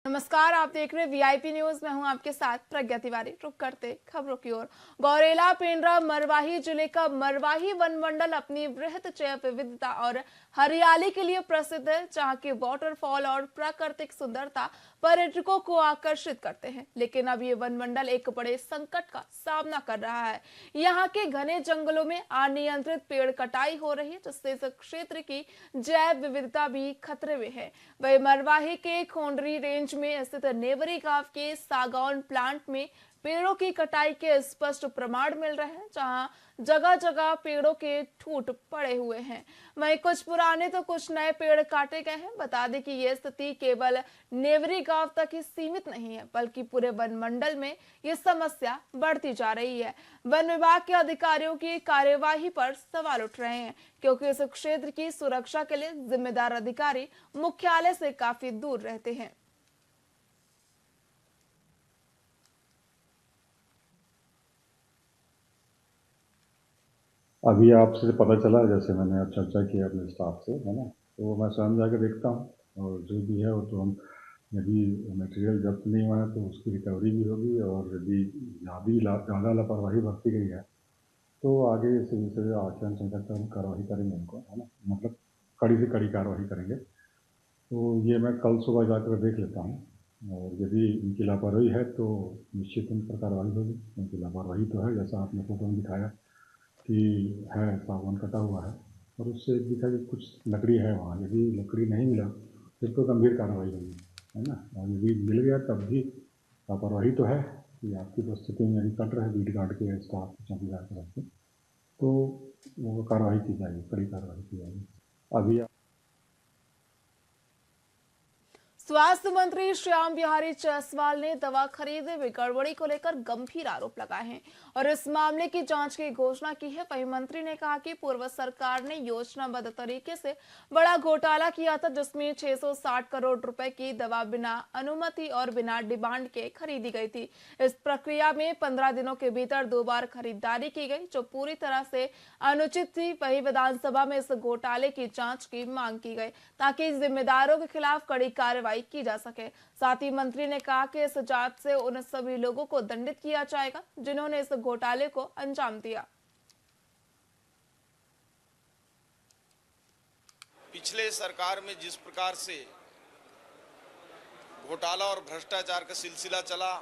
नमस्कार, आप देख रहे वीआईपी न्यूज। मैं हूं आपके साथ प्रज्ञा तिवारी। रुक करते खबरों की ओर। गौरेला पेंड्रा मरवाही जिले का मरवाही वनमंडल अपनी वृहद जैव विविधता और हरियाली के लिए प्रसिद्ध है, जहां के वाटरफॉल और प्राकृतिक सुंदरता पर्यटकों को आकर्षित करते हैं। लेकिन अब ये वनमंडल एक बड़े संकट का सामना कर रहा है। यहाँ के घने जंगलों में अनियंत्रित पेड़ कटाई हो रही है, जिससे इस क्षेत्र की जैव विविधता भी खतरे में है। वही मरवाही के खोंडरी रेंज में स्थित नेवरी गांव के सागौन प्लांट में पेड़ों की कटाई के स्पष्ट प्रमाण मिल रहे हैं, जहां जगह जगह पेड़ों के ठूंठ पड़े हुए हैं। वहीं कुछ पुराने तो कुछ नए पेड़ काटे गए हैं। बता दें कि यह स्थिति केवल नेवरी गांव तक ही सीमित नहीं है, बल्कि पूरे वन मंडल में यह समस्या बढ़ती जा रही है। वन विभाग के अधिकारियों की कार्यवाही पर सवाल उठ रहे हैं, क्योंकि इस क्षेत्र की सुरक्षा के लिए जिम्मेदार अधिकारी मुख्यालय से काफी दूर रहते हैं। अभी आपसे पता चला, जैसे मैंने अब चर्चा की अपने स्टाफ से, है ना, तो मैं स्वयं जाकर देखता हूँ और जो भी है वो तो हम, यदि मटेरियल जब्त नहीं हुआ है तो उसकी रिकवरी भी होगी, और यदि ज़्यादा लापरवाही बरती गई है तो आगे सिविल से आचरण संहिता पर कार्रवाई करेंगे उनको, है ना, मतलब कड़ी से कड़ी कार्रवाई करेंगे। तो ये मैं कल सुबह जाकर देख लेता हूँ, और यदि इनकी लापरवाही है तो निश्चित उन पर कार्रवाई होगी। उनकी लापरवाही तो है, जैसा आपने फोटो में दिखाया कि है, सागवान कटा हुआ है, और उससे दिखा कि कुछ लकड़ी है वहाँ। यदि लकड़ी नहीं मिला फिर तो गंभीर कार्रवाई होगी, है ना। और यदि मिल गया तब भी लापरवाही तो है कि आपकी उपस्थिति में यदि कट रहे बीट गार्ड के स्टाफ चौकीदार के रखते, तो वो कार्रवाई की जाएगी, कड़ी कार्रवाई की जाएगी। अभी स्वास्थ्य मंत्री श्याम बिहारी जायसवाल ने दवा खरीदने में गड़बड़ी को लेकर गंभीर आरोप लगाए हैं और इस मामले की जांच की घोषणा की है। वहीं मंत्री ने कहा कि पूर्व सरकार ने योजनाबद्ध तरीके से बड़ा घोटाला किया था, जिसमें 660 करोड़ रुपए की दवा बिना अनुमति और बिना डिमांड के खरीदी गई थी। इस प्रक्रिया में 15 दिनों के भीतर 2 बार खरीदारी की गई, जो पूरी तरह से अनुचित थी। वही विधानसभा में इस घोटाले की जांच की मांग की गई, ताकि जिम्मेदारों के खिलाफ कड़ी कार्रवाई की जा सके। साथ ही मंत्री ने कहा कि इस जांच से उन सभी लोगों को दंडित किया जाएगा जिन्होंने इस घोटाले को अंजाम दिया। पिछले सरकार में जिस प्रकार से घोटाला और भ्रष्टाचार का सिलसिला चला,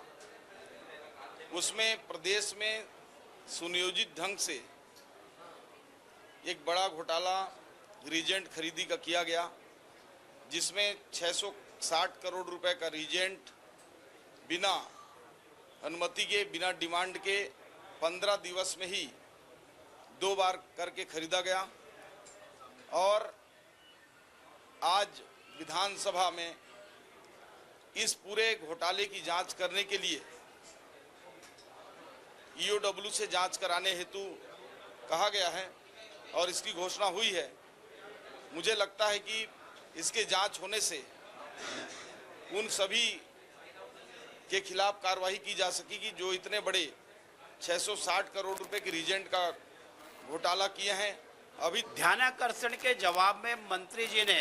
उसमें प्रदेश में सुनियोजित ढंग से एक बड़ा घोटाला रीजेंट खरीदी का किया गया, जिसमें 660 करोड़ रुपए का रीजेंट बिना अनुमति के, बिना डिमांड के 15 दिवस में ही 2 बार करके खरीदा गया। और आज विधानसभा में इस पूरे घोटाले की जांच करने के लिए ईओडब्ल्यू से जांच कराने हेतु कहा गया है और इसकी घोषणा हुई है। मुझे लगता है कि इसके जांच होने से उन सभी के खिलाफ कार्रवाई की जा सकेगी जो इतने बड़े 660 करोड़ रुपए के रीजेंट का घोटाला किए हैं। अभी ध्यानाकर्षण के जवाब में मंत्री जी ने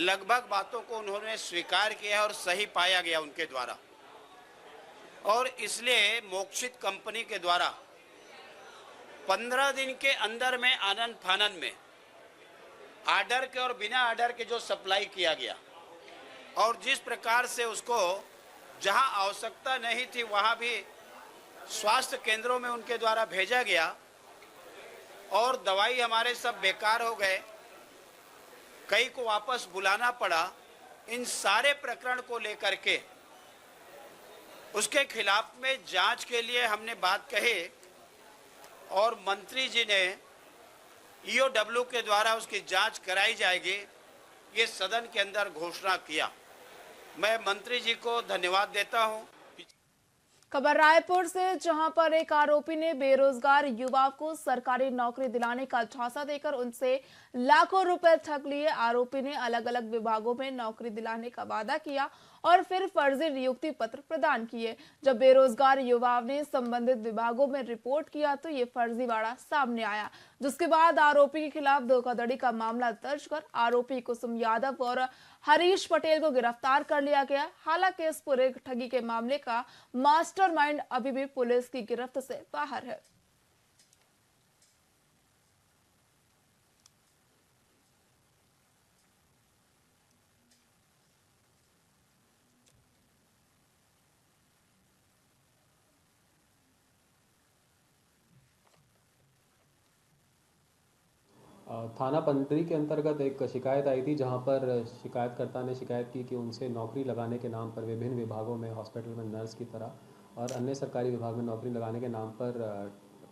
लगभग बातों को उन्होंने स्वीकार किया और सही पाया गया उनके द्वारा, और इसलिए मोक्षित कंपनी के द्वारा 15 दिन के अंदर में आनन फानन में आर्डर के और बिना आर्डर के जो सप्लाई किया गया, और जिस प्रकार से उसको जहां आवश्यकता नहीं थी वहां भी स्वास्थ्य केंद्रों में उनके द्वारा भेजा गया, और दवाई हमारे सब बेकार हो गए, कई को वापस बुलाना पड़ा। इन सारे प्रकरण को लेकर के उसके खिलाफ में जांच के लिए हमने बात कही, और मंत्री जी ने ईओडब्ल्यू के द्वारा उसकी जांच कराई जाएगी, ये सदन के अंदर घोषणा किया। मैं मंत्री जी को धन्यवाद देता हूं। खबर रायपुर से, जहां पर एक आरोपी ने बेरोजगार युवा को सरकारी नौकरी दिलाने का झांसा देकर उनसे लाखों रुपए ठग लिए। आरोपी ने अलग अलग विभागों में नौकरी दिलाने का वादा किया और फिर फर्जी नियुक्ति पत्र प्रदान किए। जब बेरोजगार युवाओं ने संबंधित विभागों में रिपोर्ट किया तो ये फर्जीवाड़ा सामने आया। जिसके बाद आरोपी के खिलाफ धोखाधड़ी का मामला दर्ज कर आरोपी कुसुम यादव और हरीश पटेल को गिरफ्तार कर लिया गया। हालांकि इस पूरे ठगी के मामले का मास्टरमाइंड अभी भी पुलिस की गिरफ्त से बाहर है। थाना पंतरी के अंतर्गत एक शिकायत आई थी, जहां पर शिकायतकर्ता ने शिकायत की कि उनसे नौकरी लगाने के नाम पर विभिन्न विभागों में, हॉस्पिटल में नर्स की तरह और अन्य सरकारी विभाग में नौकरी लगाने के नाम पर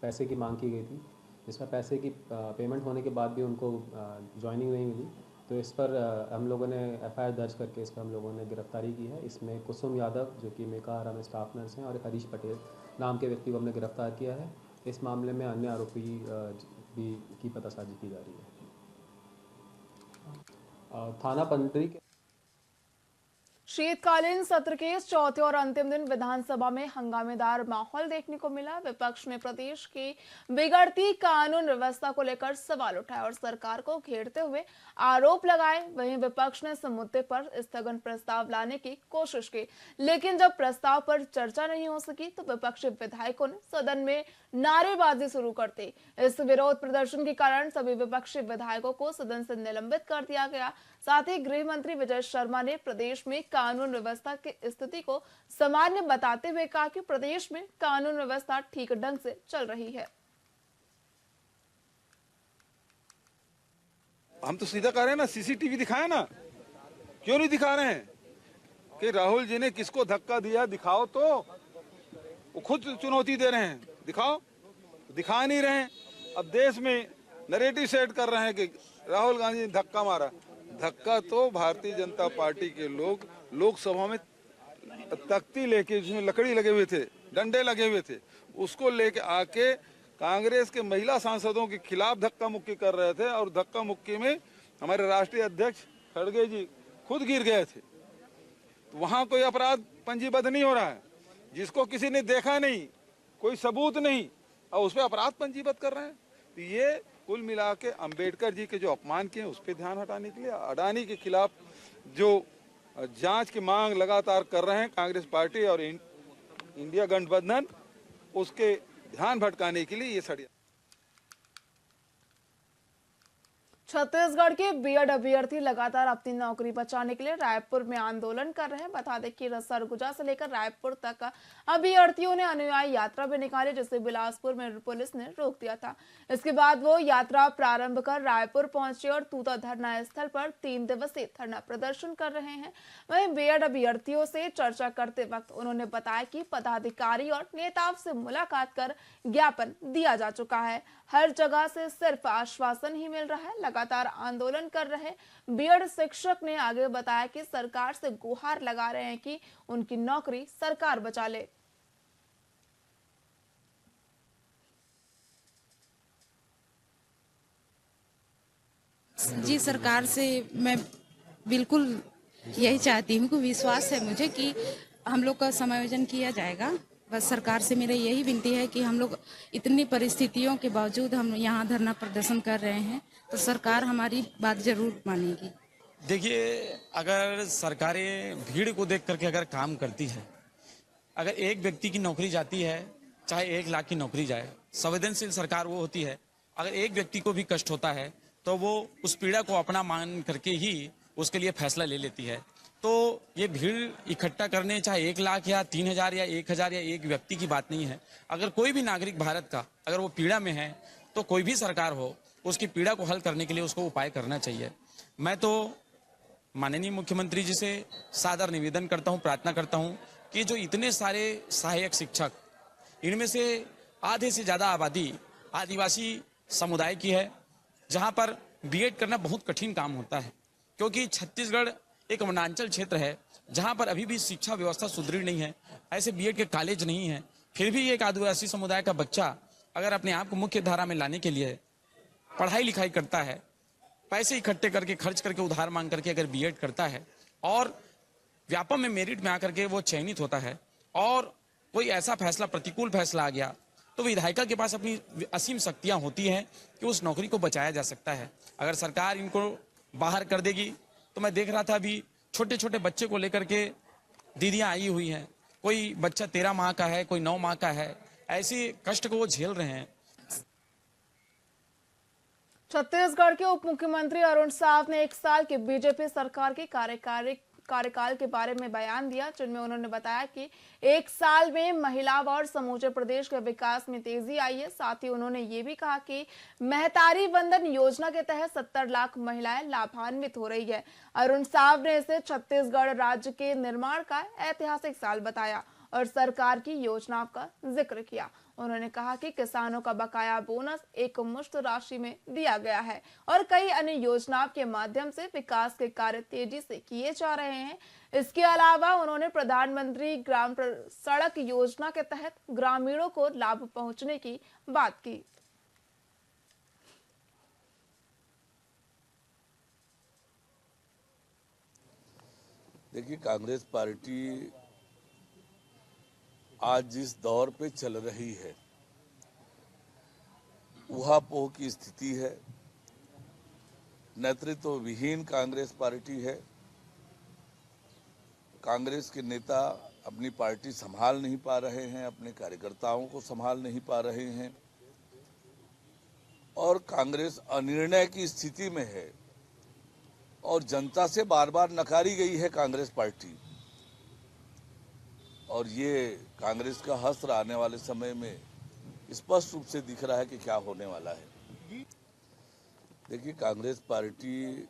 पैसे की मांग की गई थी, जिसमें पैसे की पेमेंट होने के बाद भी उनको ज्वाइनिंग नहीं मिली। तो इस पर हम लोगों ने FIR दर्ज करके इस पर हम लोगों ने गिरफ्तारी की है। इसमें कुसुम यादव, जो कि मेकाहारा में स्टाफ नर्स हैं, और हरीश पटेल नाम के व्यक्ति को हमने गिरफ्तार किया है। इस मामले में अन्य आरोपी भी की पतासाजी की जा रही है। थाना पंतरी के शीतकालीन सत्र के चौथे और अंतिम दिन विधानसभा में हंगामेदार माहौल देखने को मिला। विपक्ष ने प्रदेश की बिगड़ती कानून व्यवस्था को लेकर सवाल उठाए और सरकार को घेरते हुए आरोप लगाए। वहीं विपक्ष ने इस मुद्दे पर स्थगन प्रस्ताव लाने की कोशिश की, लेकिन जब प्रस्ताव पर चर्चा नहीं हो सकी तो विपक्षी विधायकों ने सदन में नारेबाजी शुरू कर दी। इस विरोध प्रदर्शन के कारण सभी विपक्षी विधायकों को सदन से निलंबित कर दिया गया। साथ ही गृह मंत्री विजय शर्मा ने प्रदेश में कानून व्यवस्था की स्थिति को सामान्य बताते हुए कहा कि प्रदेश में कानून व्यवस्था ठीक ढंग से चल रही है। हम तो सीधा कह रहे हैं ना, CCTV दिखाए ना, क्यों नहीं दिखा रहे हैं कि राहुल जी ने किसको धक्का दिया, दिखाओ तो। वो खुद चुनौती दे रहे हैं, दिखाओ, दिखा नहीं रहे हैं। अब देश में नैरेटिव सेट कर रहे हैं कि राहुल गांधी ने धक्का मारा। धक्का तो भारतीय जनता पार्टी के लोग लोकसभा में तख्ती लेके, जिसमें लकड़ी लगे हुए थे, डंडे लगे हुए थे, उसको लेके आके कांग्रेस के महिला सांसदों के खिलाफ धक्का मुक्की कर रहे थे। और धक्का मुक्की में हमारे राष्ट्रीय अध्यक्ष खड़गे जी खुद गिर गए थे। तो वहां कोई अपराध पंजीबद्ध नहीं हो रहा है, जिसको किसी ने देखा नहीं, कोई सबूत नहीं, और उस पर अपराध पंजीबद्ध कर रहे हैं। तो ये कुल मिला के अम्बेडकर जी के जो अपमान किए उस पर ध्यान हटाने के लिए, अडानी के खिलाफ जो जांच की मांग लगातार कर रहे हैं कांग्रेस पार्टी और इंडिया गठबंधन, उसके ध्यान भटकाने के लिए ये षड्यंत्र। छत्तीसगढ़ के बीएड अभ्यर्थी लगातार अपनी नौकरी बचाने के लिए रायपुर में आंदोलन कर रहे हैं। बता दें कि सरगुजा से लेकर रायपुर तक अभ्यर्थियों ने अनुयायी यात्रा भी निकाली, जिसे बिलासपुर में पुलिस ने रोक दिया था। इसके बाद वो यात्रा प्रारंभ कर रायपुर पहुंचे और तूता धरना स्थल पर 3 दिवसीय धरना प्रदर्शन कर रहे हैं। वहीं बीएड अभ्यर्थियों से चर्चा करते वक्त उन्होंने बताया कि पदाधिकारी और नेताओं से मुलाकात कर ज्ञापन दिया जा चुका है। हर जगह से सिर्फ आश्वासन ही मिल रहा है। लगातार आंदोलन कर रहे बीएड शिक्षक ने आगे बताया कि सरकार से गुहार लगा रहे हैं कि उनकी नौकरी सरकार बचा ले। जी, सरकार से मैं बिल्कुल यही चाहती हूँ कि विश्वास है मुझे कि हम लोग का समायोजन किया जाएगा। बस सरकार से मेरा यही विनती है कि हम लोग इतनी परिस्थितियों के बावजूद हम यहाँ धरना प्रदर्शन कर रहे हैं, तो सरकार हमारी बात जरूर मानेगी। देखिए, अगर सरकारें भीड़ को देख करके अगर काम करती है, अगर एक व्यक्ति की नौकरी जाती है, चाहे 1 लाख की नौकरी जाए, संवेदनशील सरकार वो होती है। अगर एक व्यक्ति को भी कष्ट होता है तो वो उस पीड़ा को अपना मान करके ही उसके लिए फैसला ले लेती है। तो ये भीड़ इकट्ठा करने, चाहे 1 लाख या 3000 या 1000 या एक व्यक्ति की बात नहीं है। अगर कोई भी नागरिक भारत का अगर वो पीड़ा में है, तो कोई भी सरकार हो, उसकी पीड़ा को हल करने के लिए उसको उपाय करना चाहिए। मैं तो माननीय मुख्यमंत्री जी से सादर निवेदन करता हूँ, प्रार्थना करता हूँ कि जो इतने सारे सहायक शिक्षक, इनमें से आधे से ज़्यादा आबादी आदिवासी समुदाय की है, जहाँ पर बीएड करना बहुत कठिन काम होता है, क्योंकि छत्तीसगढ़ एक वनांचल क्षेत्र है जहाँ पर अभी भी शिक्षा व्यवस्था सुदृढ़ नहीं है। ऐसे बीएड के कॉलेज नहीं है। फिर भी एक आदिवासी समुदाय का बच्चा अगर अपने आप को मुख्य धारा में लाने के लिए पढ़ाई लिखाई करता है, पैसे इकट्ठे करके खर्च करके उधार मांग करके अगर बीएड करता है और व्यापम में मेरिट में आकर के वो चयनित होता है और कोई ऐसा फैसला, प्रतिकूल फैसला आ गया, तो विधायिका के पास अपनी असीम शक्तियां होती हैं कि उस नौकरी को बचाया जा सकता है। अगर सरकार इनको बाहर कर देगी तो मैं देख रहा था अभी छोटे छोटे बच्चे को लेकर के दीदियां आई हुई हैं, कोई बच्चा 13 माह का है, कोई 9 माह का है, ऐसे कष्ट को वो झेल रहे हैं। छत्तीसगढ़ के उप मुख्यमंत्री अरुण साव ने 1 साल के बीजेपी सरकार के कार्यकाल के बारे में बयान दिया, जिनमें उन्होंने बताया कि 1 साल में महिला और समूचे प्रदेश के विकास में तेजी आई है। साथ ही उन्होंने ये भी कहा कि महतारी वंदन योजना के तहत 70 लाख महिलाएं लाभान्वित हो रही है। अरुण साव ने इसे छत्तीसगढ़ राज्य के निर्माण का ऐतिहासिक साल बताया और सरकार की योजनाओं का जिक्र किया। उन्होंने कहा कि किसानों का बकाया बोनस एक मुश्त राशि में दिया गया है और कई अन्य योजनाओं के माध्यम से विकास के कार्य तेजी से किए जा रहे हैं। इसके अलावा उन्होंने प्रधानमंत्री ग्राम सड़क योजना के तहत ग्रामीणों को लाभ पहुंचने की बात की। देखिए, कांग्रेस पार्टी आज जिस दौर पे चल रही है, ऊहापोह की स्थिति है, नेतृत्व विहीन कांग्रेस पार्टी है। कांग्रेस के नेता अपनी पार्टी संभाल नहीं पा रहे हैं, अपने कार्यकर्ताओं को संभाल नहीं पा रहे हैं और कांग्रेस अनिर्णय की स्थिति में है और जनता से बार बार नकारी गई है कांग्रेस पार्टी। और ये कांग्रेस का हश्र आने वाले समय में स्पष्ट रूप से दिख रहा है कि क्या होने वाला है। देखिए, कांग्रेस पार्टी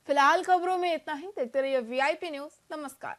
फिलहाल खबरों में इतना ही। देखते रहिए VIP न्यूज। नमस्कार।